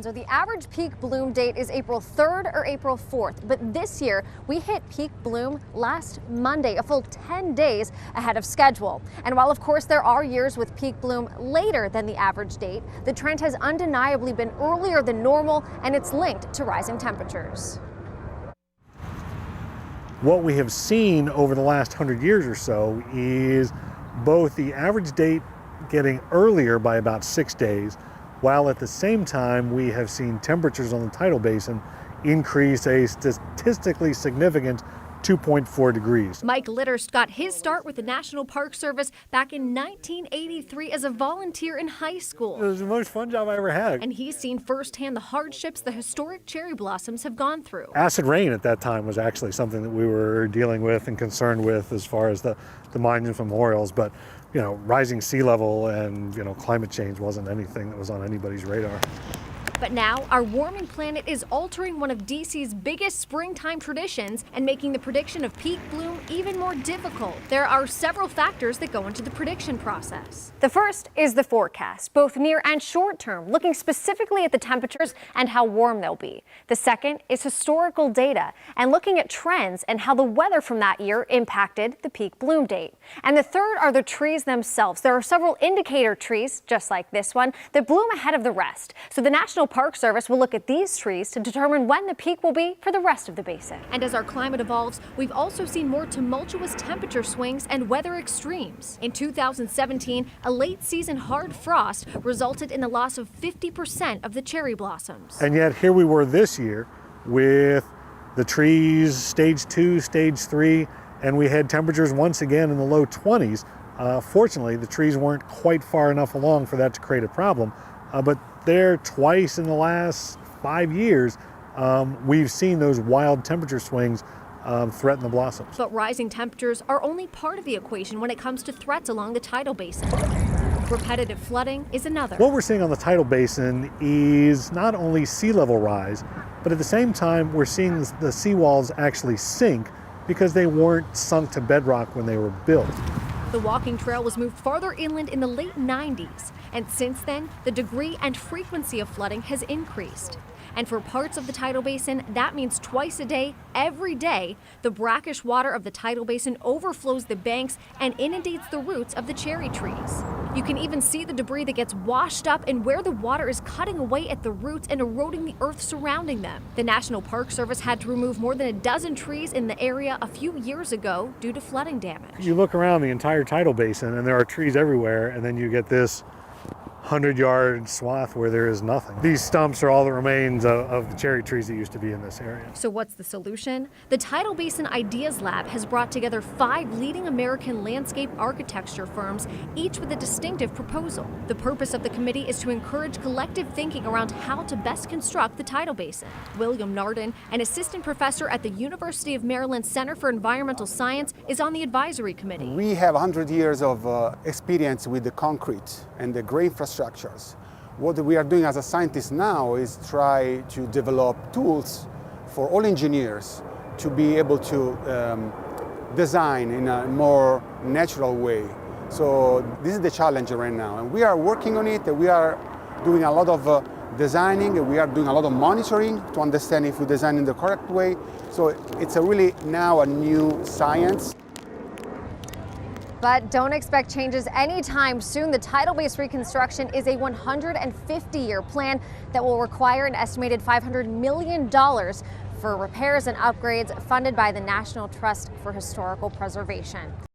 So the average peak bloom date is April 3rd or April 4th, but this year we hit peak bloom last Monday, a full 10 days ahead of schedule. And while of course there are years with peak bloom later than the average date, the trend has undeniably been earlier than normal, and it's linked to rising temperatures. What we have seen over the last 100 years or so is both the average date getting earlier by about 6 days, while at the same time we have seen temperatures on the tidal basin increase a statistically significant 2.4 degrees. Mike Litterst got his start with the National Park Service back in 1983 as a volunteer in high school. It was the most fun job I ever had. And he's seen firsthand the hardships the historic cherry blossoms have gone through. Acid rain at that time was actually something that we were dealing with and concerned with as far as the monuments memorials, but rising sea level and climate change wasn't anything that was on anybody's radar. But now, our warming planet is altering one of DC's biggest springtime traditions and making the prediction of peak bloom even more difficult. There are several factors that go into the prediction process. The first is the forecast, both near and short term, looking specifically at the temperatures and how warm they'll be. The second is historical data and looking at trends and how the weather from that year impacted the peak bloom date. And the third are the trees themselves. There are several indicator trees, just like this one, that bloom ahead of the rest. So the National Park Service will look at these trees to determine when the peak will be for the rest of the basin. And as our climate evolves, we've also seen more tumultuous temperature swings and weather extremes. In 2017, a late season hard frost resulted in the loss of 50% of the cherry blossoms. And yet here we were this year with the trees stage 2, stage 3, and we had temperatures once again in the low 20s. Fortunately, the trees weren't quite far enough along for that to create a problem, but there twice in the last 5 years, we've seen those wild temperature swings threaten the blossoms. But rising temperatures are only part of the equation when it comes to threats along the tidal basin. Repetitive flooding is another. What we're seeing on the tidal basin is not only sea level rise, but at the same time we're seeing the seawalls actually sink because they weren't sunk to bedrock when they were built. The walking trail was moved farther inland in the late 90s, and since then, the degree and frequency of flooding has increased. And for parts of the tidal basin, that means twice a day, every day, the brackish water of the tidal basin overflows the banks and inundates the roots of the cherry trees. You can even see the debris that gets washed up and where the water is cutting away at the roots and eroding the earth surrounding them. The National Park Service had to remove more than a dozen trees in the area a few years ago due to flooding damage. You look around the entire tidal basin and there are trees everywhere, and then you get this 100-yard swath where there is nothing. These stumps are all that remains of the cherry trees that used to be in this area. So what's the solution? The Tidal Basin Ideas Lab has brought together 5 leading American landscape architecture firms, each with a distinctive proposal. The purpose of the committee is to encourage collective thinking around how to best construct the tidal basin. William Narden, an assistant professor at the University of Maryland Center for Environmental Science, is on the advisory committee. We have 100 years of experience with the concrete and the gray infrastructures. What we are doing as a scientist now is try to develop tools for all engineers to be able to design in a more natural way. So this is the challenge right now, and we are working on it. We are doing a lot of designing, and we are doing a lot of monitoring to understand if we design in the correct way. So it's really now a new science. But don't expect changes anytime soon. The tidal base reconstruction is a 150-year plan that will require an estimated $500 million for repairs and upgrades funded by the National Trust for Historical Preservation.